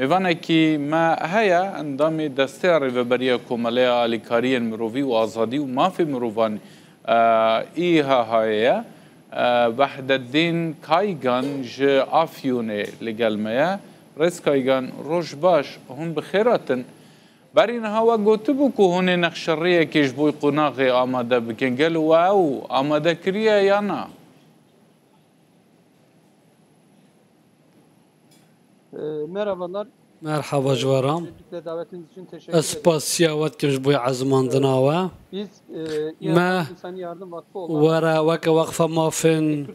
میوانێکی ما هەیە ئەندامی دەستەیە ڕێڤەبەریە کۆمەڵەیە ئالیکاریên mirovî û azadî û mafê mirovan îha heye Wehdetdîn Kaygan ji Afyonê li gel me ye. Rêz Kaygan roj baş, hûn bi xêr hatin. Berî niha we gotibû ku hûn ê nexşeriyekê ji bo qonaxê amade bikin. Gel we ew amadekiriye ya na? Merhabalar. Merhaba Jwaram. Davetiniz için teşekkür ederim. Espasiyavet kimiş bu azmandına Biz İnsan Yardım Vakfı olarak vaka vakfa mafin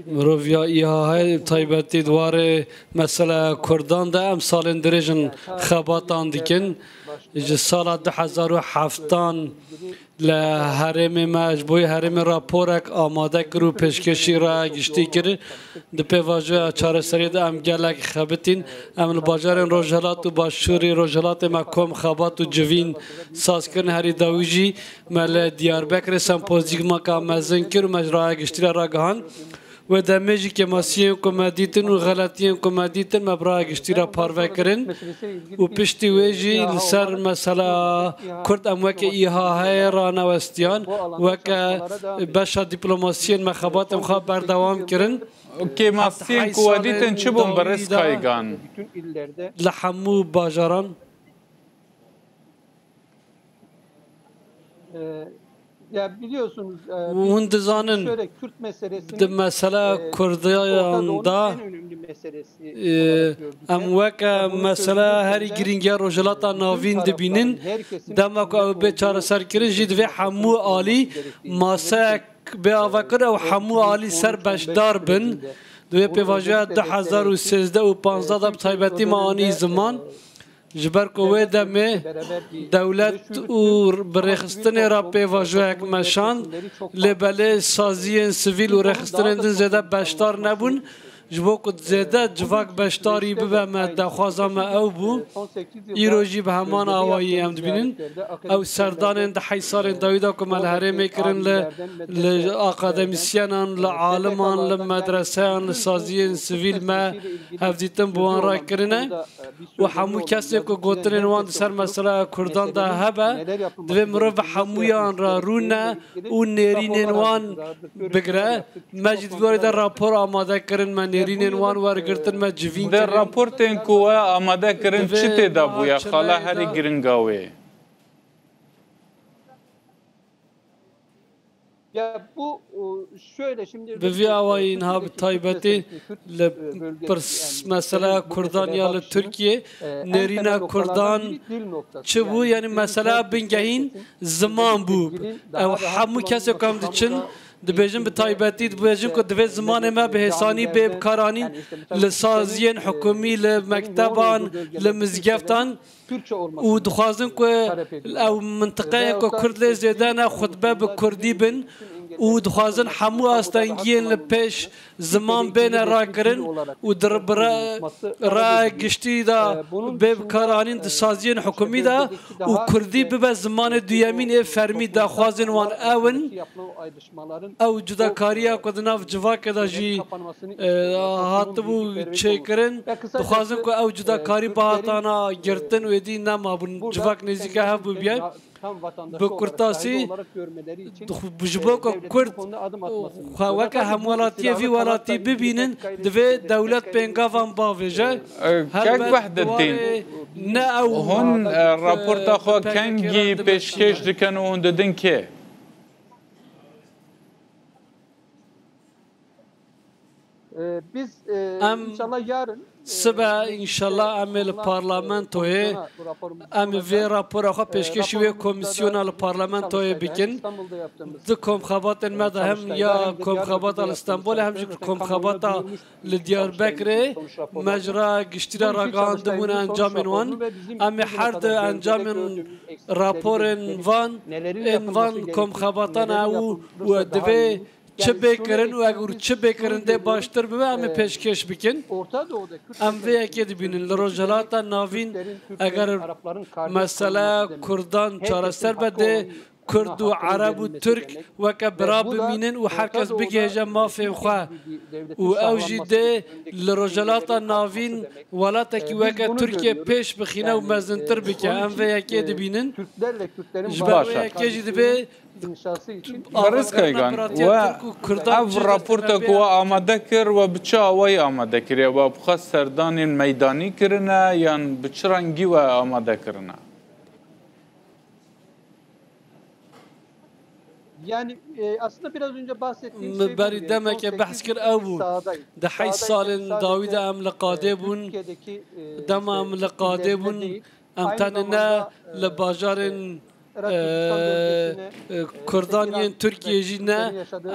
Mirovya İHA taybeti duvare mesela Kurdan da emsalin direjin xabatan dikin. Sala 2007 لهرمی مجبوی هرمی راپورک آماده کرو پیشکشی را گشتی کردی دپی واجه چهار سری ام گلک خبتین ام باجرن روجلات و باشوری روجلات مکم خبات و جوین ساز کردن هری داویجی مال دیاربکر سمپوزیک مکان مزن کرد مجرای گشتی را گهان و دمیجی که ماسیه کمدیتن و غلطیه کمدیتن مبرای گشتی را پارو کردن و پشتی ویجی لسر مثلا کرد اموک ایها های رانوستیان وک باشا دیپلماسیین مخابات امخواب بردوام کردن که ماسیین کمدیتن چه بون برس Kaygan؟ لحمو باجران Ya biliyorsunuz şöyle Kürt meselesi de mesela Kurdistanda amwaka mesela her giringe rojalata navin dibinin demek o beçare serkirin jidve hamu ali masak be avakir o hamu ali ser beşdar bin dve pevaja 2013 و 15 da taybeti mani zaman جبر کوه دمه دولت و برخستن را پیواجوک مشان لبله سازیان سویل و رخستن زده بشتار نبون جبو کد زده جواک بشتاری ببه دخوازم او بو ایروجی به همان آوایی هم دبینن او سردان ده حیصار داویدا که ملحره میکرن لأکادمیسیانان لعالمان لمدرسیان لسازیان سویل ما هفدیتن بوان را کرنه و همو کسی که گوترین وان سر مسئله کردان ده هبه دوی مروف همویان را رونه و نیرینین وان بگره مجید وارد راپور آماده کرن من نیرینین وان وارگرتن ما جوین در راپورتین کوه آماده کرن چی تیدا بویا خاله هری گرنگاوه؟ Ya bu şöyle şimdi بوی آواین ها تایبتی پرس مثلا کردان یا ترکیه نرینا کردان چه بو یعنی مثلا بنگهین زمان بو او همو کسی کام دچن دبیجن به تایبتی دبیجن که دوی زمان ما به حسانی به بکارانین لسازین حکومی لمکتبان لمزگفتان و دخوازن که او منطقه که کرد زیدانه خطبه به کردی بن و دخوازن همو آستانگیین لپیش زمان بین را کرن و در را گشتی دا به بکارانین سازین حکومی دا و کردی به زمان دیامین فرمی دا خوازن وان اون او جداکاریا کدناف جواک دا جی هاتبو چه کرن دخوازن که او جداکاری باهاتانا گرتن و دی نمابون جواک نزیکه هفو بیای به کرتاسی بجبوک کرد خواهک همولاتی وی ولاتی ببینن دوی دولت پنگاوان باویجه که وحدتین هون راپورتا خواه کنگی پیشکش دکن و هون ددن که biz inşallah yarın سبا انشالله عمل پارلمانتوی ام وی راپور آخه پیشکشی و کمیسیون پارلمانتوی بکن دو کم خبات مده هم یا کم خبات استانبول هم جو کم خبات لدیاربکر مجرا گشتیرا راگان دمون انجام وان ام هر دو انجام راپور وان کم خباتان او و دوی چه بکرن و اگر چه بکرن ده باشتر به همه پیشکش بکن ام وی اکید بینن لروجلاتا ناوین اگر مسئله کردان چارستر بده Kurd û Arab û Türk weke bira bimînin û herkes bigihêje mafên xwe û ew jî dê li rojhelata navîn welatekî weke Tirkiye pêş bixîne û mezintir bike. Em vê yekê dibînin. Ji ber wê yekê jî dibe Barış Kaygan ve ev raporta ku amade kir ve biçe awayı amade kiriye ve bu serdanên meydanî kirine yan bi çi rengî ve amade kirine? Yani aslında biraz önce bahsettiğim şey beri demek ki behs kir ew bû. Di heyş salên dawî de em li qadê bûn, dema em li qadê bûn, em tenê ne li bajarên Kurdaniyên Türkiye jî ne,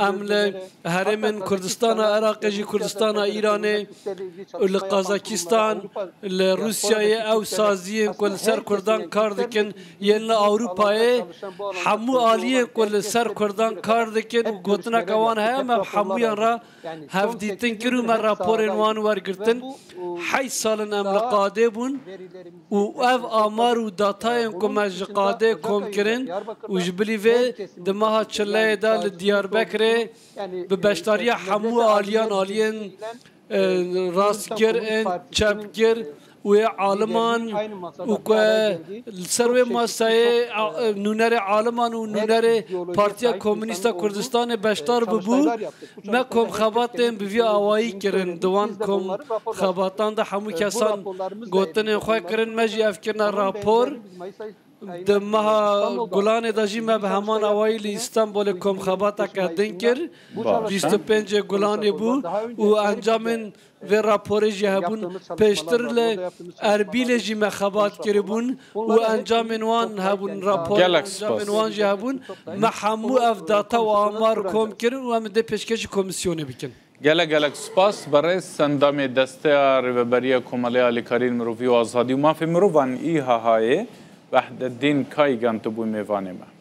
em li herêmên Kurdistana Iraqê jî Kurdistana İranê, li Kazakistan, li Rusyayê ew saziyên ku li ser Kurdan kar dikin, yên li Awropayê hemû aliyên ku li ser Kurdan kar dikin û gotineka wan heye me hemûyan ra hevdîtin kir û me raporên wan wergirtin. Heyş salin em li qadê bûn û ev amar û datayên ku me ji qadê kom kirin û ji bilî vê di meha çileyê de li Diyarbekirê bi beşdariya hemû aliyan aliyên rastgir ên çepgir û aliman û ku li ser wê masayê nûnerê aliman û nûnerê Partiya Komünîst a Kurdistanê beşdar bibû me komxebatên bi vî awayî kirin di wan komxebatan de hemû kesan gotinên xwe kirin me jî ev kirine rapor di meha Gulanê de jî me bi heman awayî li İstanbulê komxebateke din kir 25 Gulanê bû û encamên vê raporê jî hebûn pêştir li Erbîlê jî me xebat kiribûn û encamên wan hebûn encamên wan jî hebûn me hemû ev data û amar kom kirin û em dê pêşkêşî komîsyonê bikin. Gelek spas berê sendamê desteya rêveberiya Komaleya Alîkariyên Mirovî û Azadî û mafê mirovan îha hayê Vahdettin Kaygan tu bû mêvanê me.